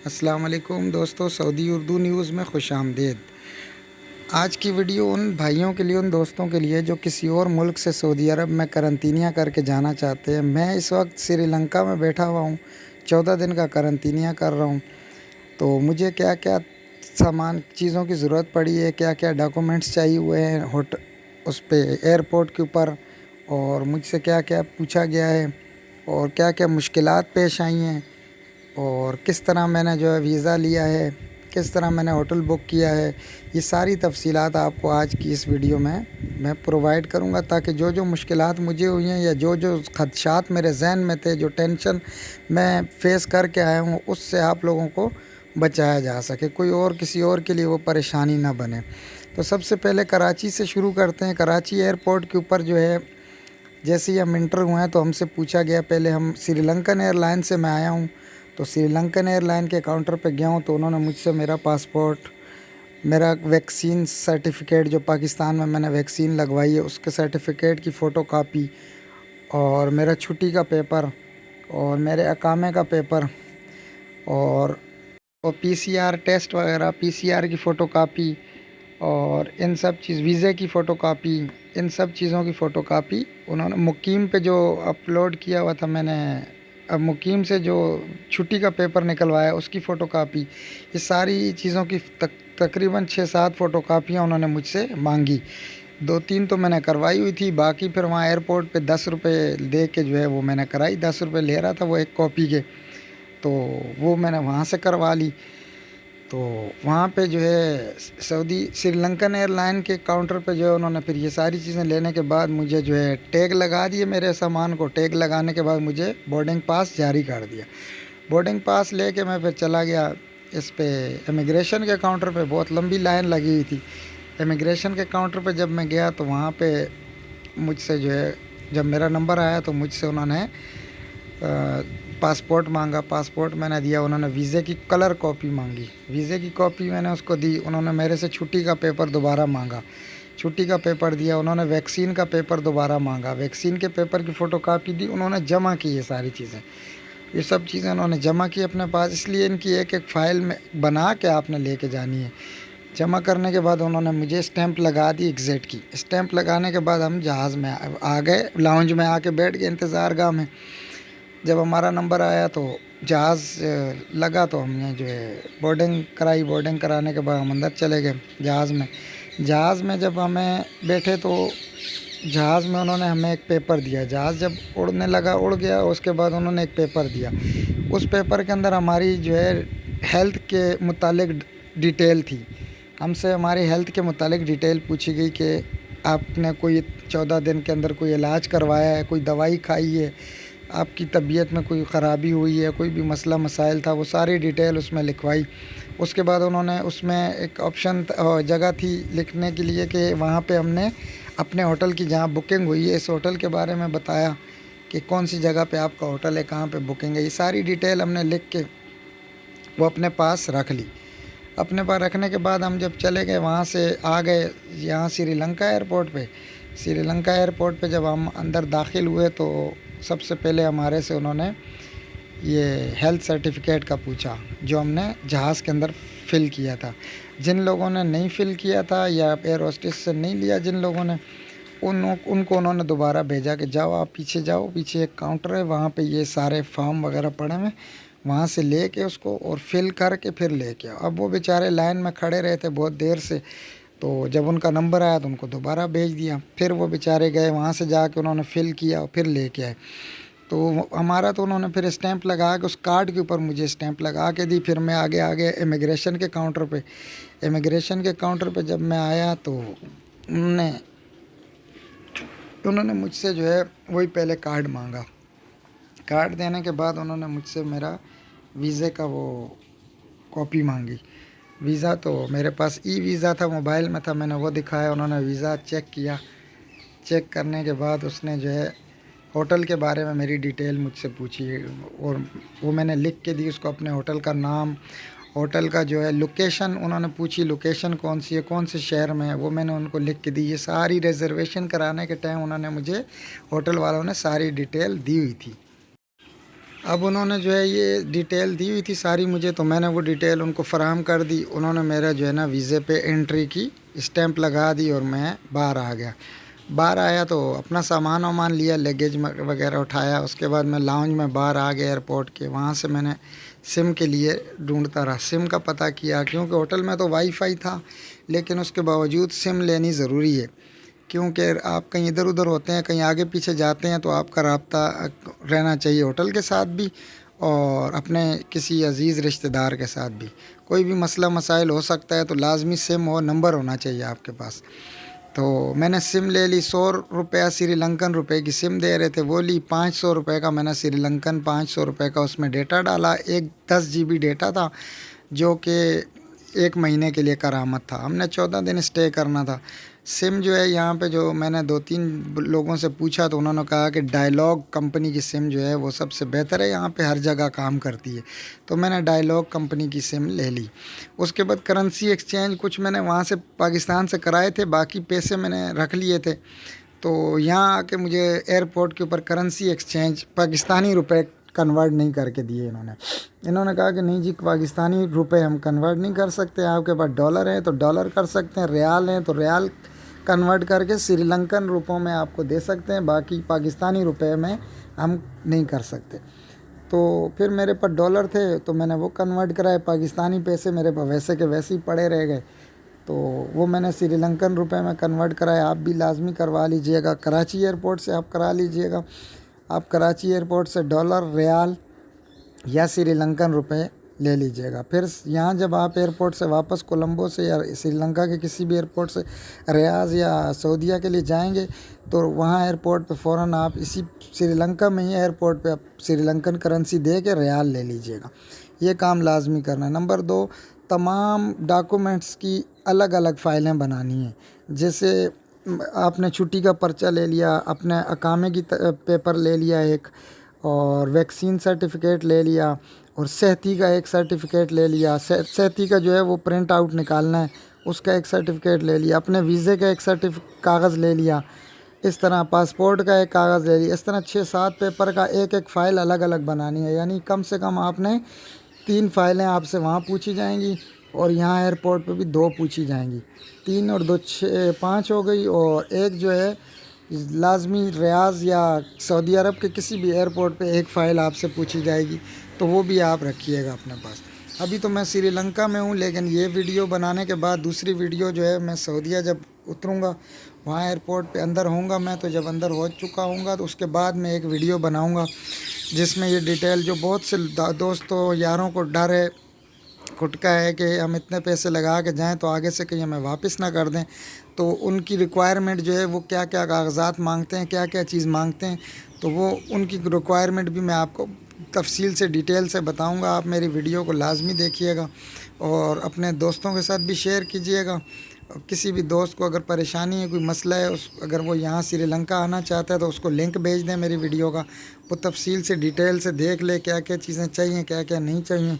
अस्सलाम वालेकुम दोस्तों, सऊदी उर्दू न्यूज़ में खुशामदीद। आज की वीडियो उन भाइयों के लिए, उन दोस्तों के लिए जो किसी और मुल्क से सऊदी अरब में करंतिनिया करके जाना चाहते हैं। मैं इस वक्त श्रीलंका में बैठा हुआ हूँ, 14 दिन का करंतिनिया कर रहा हूँ। तो मुझे क्या क्या सामान चीज़ों की ज़रूरत पड़ी है, क्या क्या डॉक्यूमेंट्स चाहिए हुए हैं उस पे एयरपोर्ट के ऊपर, और मुझसे क्या क्या पूछा गया है, और क्या क्या मुश्किलात पेश आई हैं, और किस तरह मैंने जो है वीज़ा लिया है, किस तरह मैंने होटल बुक किया है। ये सारी तफसीलात आपको आज की इस वीडियो में मैं प्रोवाइड करूंगा, ताकि जो जो मुश्किलात मुझे हुई हैं या जो जो खदशात मेरे जहन में थे, जो टेंशन मैं फ़ेस करके आया हूँ, उससे आप लोगों को बचाया जा सके, कोई और किसी और के लिए वो परेशानी ना बने। तो सबसे पहले कराची से शुरू करते हैं। कराची एयरपोर्ट के ऊपर जो है, जैसे ही हम इंटर हुए हैं तो हमसे पूछा गया, पहले हम श्रीलंकन एयरलाइन से मैं आया हूँ, तो श्रीलंकन एयरलाइन के काउंटर पे गया हूँ, तो उन्होंने मुझसे मेरा पासपोर्ट, मेरा वैक्सीन सर्टिफिकेट, जो पाकिस्तान में मैंने वैक्सीन लगवाई है उसके सर्टिफिकेट की फ़ोटो कापी, और मेरा छुट्टी का पेपर, और मेरे अकामे का पेपर, और पीसीआर टेस्ट वगैरह, पीसीआर की फ़ोटो कापी, और इन सब चीज़, वीज़े की फ़ोटो कापी, इन सब चीज़ों की फ़ोटो कापी उन्होंने मुकीम पे जो अपलोड किया हुआ था मैंने, अब मुकीम से जो छुट्टी का पेपर निकलवाया उसकी फ़ोटो कापी, ये सारी चीज़ों की तकरीबन 6-7 फ़ोटो कापियाँ उन्होंने मुझसे मांगी। 2-3 तो मैंने करवाई हुई थी, बाकी फिर वहाँ एयरपोर्ट पे 10 रुपये दे के जो है वो मैंने कराई। 10 रुपये ले रहा था वो एक कॉपी के, तो वो मैंने वहाँ से करवा ली। तो वहाँ पे जो है सऊदी श्रीलंकन एयरलाइन के काउंटर पे जो है उन्होंने फिर ये सारी चीज़ें लेने के बाद मुझे जो है टैग लगा दिए मेरे सामान को। टैग लगाने के बाद मुझे बोर्डिंग पास जारी कर दिया। बोर्डिंग पास लेके मैं फिर चला गया इस पे इमिग्रेशन के काउंटर पे। बहुत लंबी लाइन लगी हुई थी इमिग्रेशन के काउंटर पे। जब मैं गया तो वहाँ पे मुझसे जो है, जब मेरा नंबर आया तो मुझसे उन्होंने पासपोर्ट मांगा। पासपोर्ट मैंने दिया। उन्होंने वीज़े की कलर कॉपी मांगी, वीज़े की कॉपी मैंने उसको दी। उन्होंने मेरे से छुट्टी का पेपर दोबारा मांगा, छुट्टी का पेपर दिया। उन्होंने वैक्सीन का पेपर दोबारा मांगा, वैक्सीन के पेपर की फ़ोटो कापी दी। उन्होंने जमा की ये सारी चीज़ें, ये सब चीज़ें उन्होंने जमा की अपने पास। इसलिए इनकी एक एक फ़ाइल में बना के आपने लेके जानी है। जमा करने के बाद उन्होंने मुझे स्टैंप लगा दी एग्ज़िट की। स्टैंप लगाने के बाद हम जहाज़ में आ गए, लाउंज में आके बैठ गए इंतज़ार गाह में। जब हमारा नंबर आया तो जहाज़ लगा, तो हमने जो है बोर्डिंग कराई। बोर्डिंग कराने के बाद हम अंदर चले गए जहाज़ में। जहाज़ में जब हमें बैठे तो जहाज़ में उन्होंने हमें एक पेपर दिया। जहाज़ जब उड़ने लगा, उड़ गया, उसके बाद उन्होंने एक पेपर दिया। उस पेपर के अंदर हमारी जो है हेल्थ के मुतालिक डिटेल थी। हमसे हमारी हेल्थ के मुतालिक डिटेल पूछी गई कि आपने कोई 14 दिन के अंदर कोई इलाज करवाया है, कोई दवाई खाई है, आपकी तबीयत में कोई ख़राबी हुई है, कोई भी मसला मसाइल था, वो सारी डिटेल उसमें लिखवाई। उसके बाद उन्होंने उसमें एक ऑप्शन जगह थी लिखने के लिए कि वहाँ पे हमने अपने होटल की जहाँ बुकिंग हुई है इस होटल के बारे में बताया कि कौन सी जगह पे आपका होटल है, कहाँ पे बुकिंग है। ये सारी डिटेल हमने लिख के वो अपने पास रख ली। अपने पास रखने के बाद हम जब चले गए, वहाँ से आ गए यहाँ श्रीलंका एयरपोर्ट पे। श्रीलंका एयरपोर्ट पे जब हम अंदर दाखिल हुए तो सबसे पहले हमारे से उन्होंने ये हेल्थ सर्टिफिकेट का पूछा, जो हमने जहाज़ के अंदर फ़िल किया था। जिन लोगों ने नहीं फ़िल किया था या एयर होस्टेस से नहीं लिया, जिन लोगों ने, उनको उन्होंने दोबारा भेजा कि जाओ आप पीछे जाओ, पीछे एक काउंटर है, वहाँ पे ये सारे फॉर्म वगैरह पड़े हुए, वहाँ से ले के उसको और फिल करके फिर लेके आओ। अब वो बेचारे लाइन में खड़े रहे थे बहुत देर से, तो जब उनका नंबर आया तो उनको दोबारा भेज दिया। फिर वो बेचारे गए, वहाँ से जाके उन्होंने फ़िल किया और फिर लेके आए। तो हमारा तो उन्होंने फिर स्टैंप लगा के, उस कार्ड के ऊपर मुझे स्टैंप लगा के दी। फिर मैं आगे आगे इमिग्रेशन के काउंटर पे। इमिग्रेशन के काउंटर पे जब मैं आया तो उन्होंने मुझसे जो है वही पहले कार्ड मांगा। कार्ड देने के बाद उन्होंने मुझसे मेरा वीज़े का वो कॉपी मांगी। वीज़ा तो मेरे पास ई वीज़ा था, मोबाइल में था, मैंने वो दिखाया। उन्होंने वीज़ा चेक किया। चेक करने के बाद उसने जो है होटल के बारे में मेरी डिटेल मुझसे पूछी, और वो मैंने लिख के दी उसको। अपने होटल का नाम, होटल का जो है लोकेशन उन्होंने पूछी, लोकेशन कौन सी है, कौन से शहर में है, वो मैंने उनको लिख के दी। ये सारी रिजर्वेशन कराने के टाइम उन्होंने मुझे, होटल वालों ने सारी डिटेल दी हुई थी। अब उन्होंने जो है ये डिटेल दी हुई थी सारी मुझे, तो मैंने वो डिटेल उनको फ़राहम कर दी। उन्होंने मेरा जो है ना वीज़े पे एंट्री की, स्टैंप लगा दी और मैं बाहर आ गया। बाहर आया तो अपना सामान वामान लिया, लगेज वगैरह उठाया। उसके बाद मैं लाउंज में बाहर आ गया एयरपोर्ट के। वहाँ से मैंने सिम के लिए ढूंढता रहा, सिम का पता किया, क्योंकि होटल में तो वाईफाई था, लेकिन उसके बावजूद सिम लेनी ज़रूरी है। क्योंकि आप कहीं इधर उधर होते हैं, कहीं आगे पीछे जाते हैं, तो आपका राब्ता रहना चाहिए होटल के साथ भी और अपने किसी अजीज़ रिश्तेदार के साथ भी। कोई भी मसला मसाइल हो सकता है, तो लाजमी सिम और नंबर होना चाहिए आपके पास। तो मैंने सिम ले ली। 100 रुपया श्रीलंकन रुपए की सिम दे रहे थे, वो ली। 500 रुपये का मैंने श्रीलंकन 500 रुपये का उसमें डेटा डाला। एक 10 GB डेटा था, जो कि 1 महीने के लिए करामत था। हमने 14 दिन स्टे करना था। सिम जो है यहाँ पे, जो मैंने 2-3 लोगों से पूछा, तो उन्होंने कहा कि डायलॉग कंपनी की सिम जो है वो सबसे बेहतर है, यहाँ पे हर जगह काम करती है। तो मैंने डायलॉग कंपनी की सिम ले ली। उसके बाद करेंसी एक्सचेंज कुछ मैंने वहाँ से पाकिस्तान से कराए थे, बाकी पैसे मैंने रख लिए थे। तो यहाँ आके मुझे एयरपोर्ट के ऊपर करेंसी एक्सचेंज पाकिस्तानी रुपए कन्वर्ट नहीं करके दिए इन्होंने। इन्होंने कहा कि नहीं जी, पाकिस्तानी रुपए हम कन्वर्ट नहीं कर सकते, आपके पास डॉलर है तो डॉलर कर सकते हैं, रियाल हैं तो रियाल कन्वर्ट करके श्रीलंकन रुपयों में आपको दे सकते हैं, बाकी पाकिस्तानी रुपए में हम नहीं कर सकते। तो फिर मेरे पास डॉलर थे, तो मैंने वो कन्वर्ट कराए। पाकिस्तानी पैसे मेरे पास वैसे के वैसे ही पड़े रह गए, तो वो मैंने श्रीलंकन रुपए में कन्वर्ट कराए। आप भी लाजमी करवा लीजिएगा, कराची एयरपोर्ट से आप करा लीजिएगा। आप कराची एयरपोर्ट से डॉलर, रियाल या श्रीलंकन रुपए ले लीजिएगा। फिर यहाँ जब आप एयरपोर्ट से वापस कोलंबो से या श्रीलंका के किसी भी एयरपोर्ट से रियाज या सऊदीया के लिए जाएंगे, तो वहाँ एयरपोर्ट पे फ़ौरन आप इसी श्रीलंका में ही एयरपोर्ट पे आप श्रीलंकन करेंसी दे के रियाल ले लीजिएगा। ये काम लाजमी करना है। नंबर 2, तमाम डॉक्यूमेंट्स की अलग अलग फ़ाइलें बनानी है। जैसे आपने छुट्टी का पर्चा ले लिया, अपने अकामे की पेपर ले लिया एक, और वैक्सीन सर्टिफिकेट ले लिया, और सेहती का एक सर्टिफिकेट ले लिया। सेहती का जो है वो प्रिंट आउट निकालना है, उसका एक सर्टिफिकेट ले लिया। अपने वीज़े का एक कागज़ ले लिया। इस तरह पासपोर्ट का एक कागज़ ले लिया। इस तरह 6-7 पेपर का एक एक फ़ाइल अलग अलग बनानी है। यानी कम से कम आपने 3 फ़ाइलें आपसे वहाँ पूछी जाएंगी, और यहाँ एयरपोर्ट पे भी 2 पूछी जाएंगी। 3 और 2 6 5 हो गई, और एक जो है लाजमी रियाज या सऊदी अरब के किसी भी एयरपोर्ट पे एक फ़ाइल आपसे पूछी जाएगी, तो वो भी आप रखिएगा अपने पास। अभी तो मैं श्रीलंका में हूँ, लेकिन ये वीडियो बनाने के बाद दूसरी वीडियो जो है, मैं सऊदीया जब उतरूँगा, वहाँ एयरपोर्ट पे अंदर होऊंगा मैं, तो जब अंदर हो चुका हूँगा तो उसके बाद मैं एक वीडियो बनाऊँगा जिसमें ये डिटेल, जो बहुत से दोस्तों यारों को डर है, खुटका है कि हम इतने पैसे लगा के जाएं तो आगे से कहीं हमें वापस ना कर दें, तो उनकी रिक्वायरमेंट जो है वो क्या क्या कागजात मांगते हैं, क्या क्या चीज़ मांगते हैं, तो वो उनकी रिक्वायरमेंट भी मैं आपको तफसील से डिटेल से बताऊंगा। आप मेरी वीडियो को लाजमी देखिएगा और अपने दोस्तों के साथ भी शेयर कीजिएगा। किसी भी दोस्त को अगर परेशानी है, कोई मसला है, अगर वो यहाँ श्रीलंका आना चाहता है, तो उसको लिंक भेज दें मेरी वीडियो का। वो तफसील से डिटेल से देख ले क्या क्या चीज़ें चाहिए, क्या क्या नहीं चाहिए,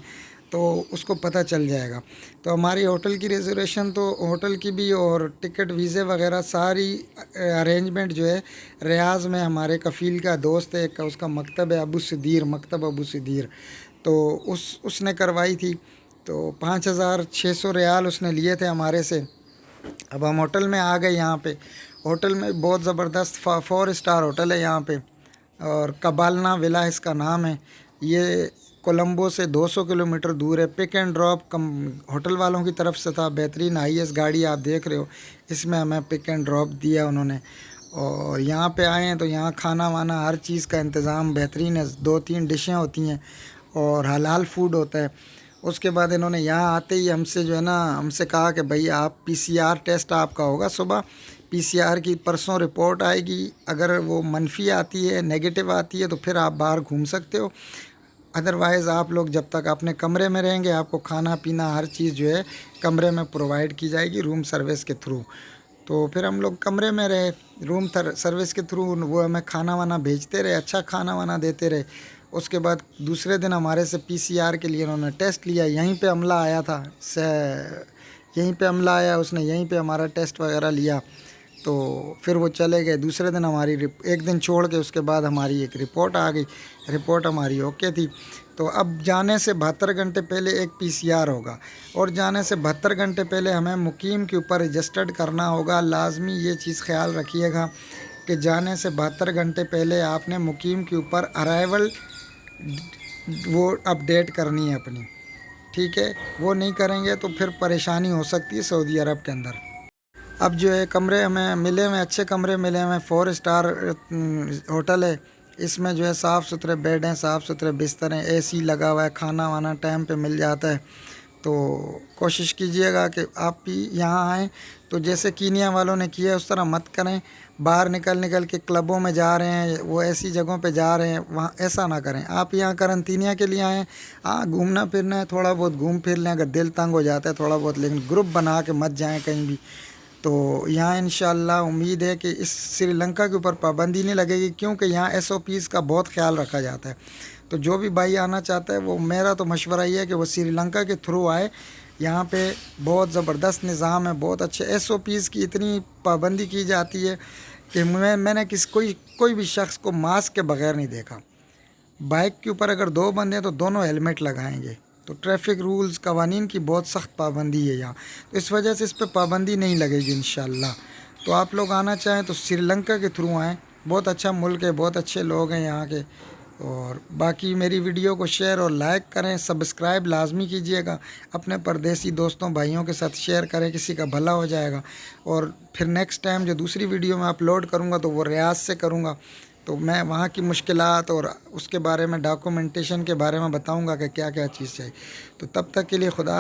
तो उसको पता चल जाएगा। तो हमारी होटल की रिजर्वेशन, तो होटल की भी और टिकट, वीज़े वगैरह सारी अरेंजमेंट जो है, रियाज में हमारे कफ़ील का दोस्त है, उसका मकतब है अबू सदीर, मकतब अबू सदीर, तो उसने करवाई थी। तो 5,600 रियाल उसने लिए थे हमारे से। अब हम होटल में आ गए। यहाँ पे होटल में बहुत ज़बरदस्त 4 स्टार होटल है यहाँ पे, और कबालना विला इसका नाम है। ये कोलंबो से 200 किलोमीटर दूर है। पिक एंड ड्रॉप कम होटल वालों की तरफ से था। बेहतरीन हाईएस गाड़ी आप देख रहे हो, इसमें हमें पिक एंड ड्रॉप दिया उन्होंने। और यहाँ पे आए हैं तो यहाँ खाना वाना हर चीज़ का इंतज़ाम बेहतरीन है। 2-3 डिशें होती हैं और हलाल फूड होता है। उसके बाद इन्होंने यहाँ आते ही हमसे जो है ना, हमसे कहा कि भाई आप PCR टेस्ट आपका होगा सुबह। PCR की परसों रिपोर्ट आएगी, अगर वो मनफी आती है, नेगेटिव आती है, तो फिर आप बाहर घूम सकते हो। अदरवाइज़ आप लोग जब तक अपने कमरे में रहेंगे, आपको खाना पीना हर चीज़ जो है कमरे में प्रोवाइड की जाएगी रूम सर्विस के थ्रू। तो फिर हम लोग कमरे में रहे रूम सर्विस के थ्रू। वो हमें खाना वाना भेजते रहे, अच्छा खाना वाना देते रहे। उसके बाद दूसरे दिन हमारे से PCR के लिए उन्होंने टेस्ट लिया। यहीं पे अमला आया था, यहीं पे अमला आया, उसने यहीं पे हमारा टेस्ट वगैरह लिया। तो फिर वो चले गए। दूसरे दिन हमारी एक दिन छोड़ के उसके बाद हमारी एक रिपोर्ट आ गई। रिपोर्ट हमारी ओके थी। तो अब जाने से 72 घंटे पहले एक पीसीआर होगा और जाने से 72 घंटे पहले हमें मुकीम के ऊपर रजिस्टर्ड करना होगा। लाजमी ये चीज़ ख्याल रखिएगा कि जाने से 72 घंटे पहले आपने मुकीम के ऊपर अराइवल वो अपडेट करनी है अपनी, ठीक है। वो नहीं करेंगे तो फिर परेशानी हो सकती है सऊदी अरब के अंदर। अब जो है कमरे हमें मिले हुए, अच्छे कमरे मिले हुए, 4 स्टार होटल है। इसमें जो है साफ़ सुथरे बेड हैं, साफ़ सुथरे बिस्तर हैं, एसी लगा हुआ है, खाना वाना टाइम पे मिल जाता है। तो कोशिश कीजिएगा कि आप भी यहाँ आएँ। तो जैसे कीनिया वालों ने किया उस तरह मत करें। बाहर निकल के क्लबों में जा रहे हैं, वो ऐसी जगहों पे जा रहे हैं, वहाँ ऐसा ना करें। आप यहाँ करंतीनिया के लिए आएँ। हाँ, घूमना फिरना है, थोड़ा बहुत घूम फिर लें अगर दिल तंग हो जाता है थोड़ा बहुत, लेकिन ग्रुप बना के मत जाएँ कहीं भी। तो यहाँ इंशाअल्लाह उम्मीद है कि इस श्रीलंका के ऊपर पाबंदी नहीं लगेगी, क्योंकि यहाँ एसओपीज़ का बहुत ख्याल रखा जाता है। तो जो भी भाई आना चाहता है, वो मेरा तो मशवरा ये है कि वो श्रीलंका के थ्रू आए। यहाँ पे बहुत ज़बरदस्त निज़ाम है, बहुत अच्छे एसओपीज़ की इतनी पाबंदी की जाती है कि मैंने कोई भी शख्स को मास्क के बग़ैर नहीं देखा। बाइक के ऊपर अगर 2 बंदे हैं तो दोनों हेलमेट लगाएंगे। तो ट्रैफिक रूल्स कवानीन की बहुत सख्त पाबंदी है यहाँ, तो इस वजह से इस पर पाबंदी नहीं लगेगी इंशाअल्लाह। तो आप लोग आना चाहें तो श्रीलंका के थ्रू आएँ। बहुत अच्छा मुल्क है, बहुत अच्छे लोग हैं यहाँ के। और बाकी मेरी वीडियो को शेयर और लाइक करें, सब्सक्राइब लाजमी कीजिएगा। अपने परदेसी दोस्तों भाइयों के साथ शेयर करें, किसी का भला हो जाएगा। और फिर नेक्स्ट टाइम जो दूसरी वीडियो मैं अपलोड करूँगा तो वो रियाज से करूँगा। तो मैं वहाँ की मुश्किलात और उसके बारे में, डॉक्यूमेंटेशन के बारे में बताऊँगा कि क्या क्या चीज़ चाहिए। तो तब तक के लिए खुदा।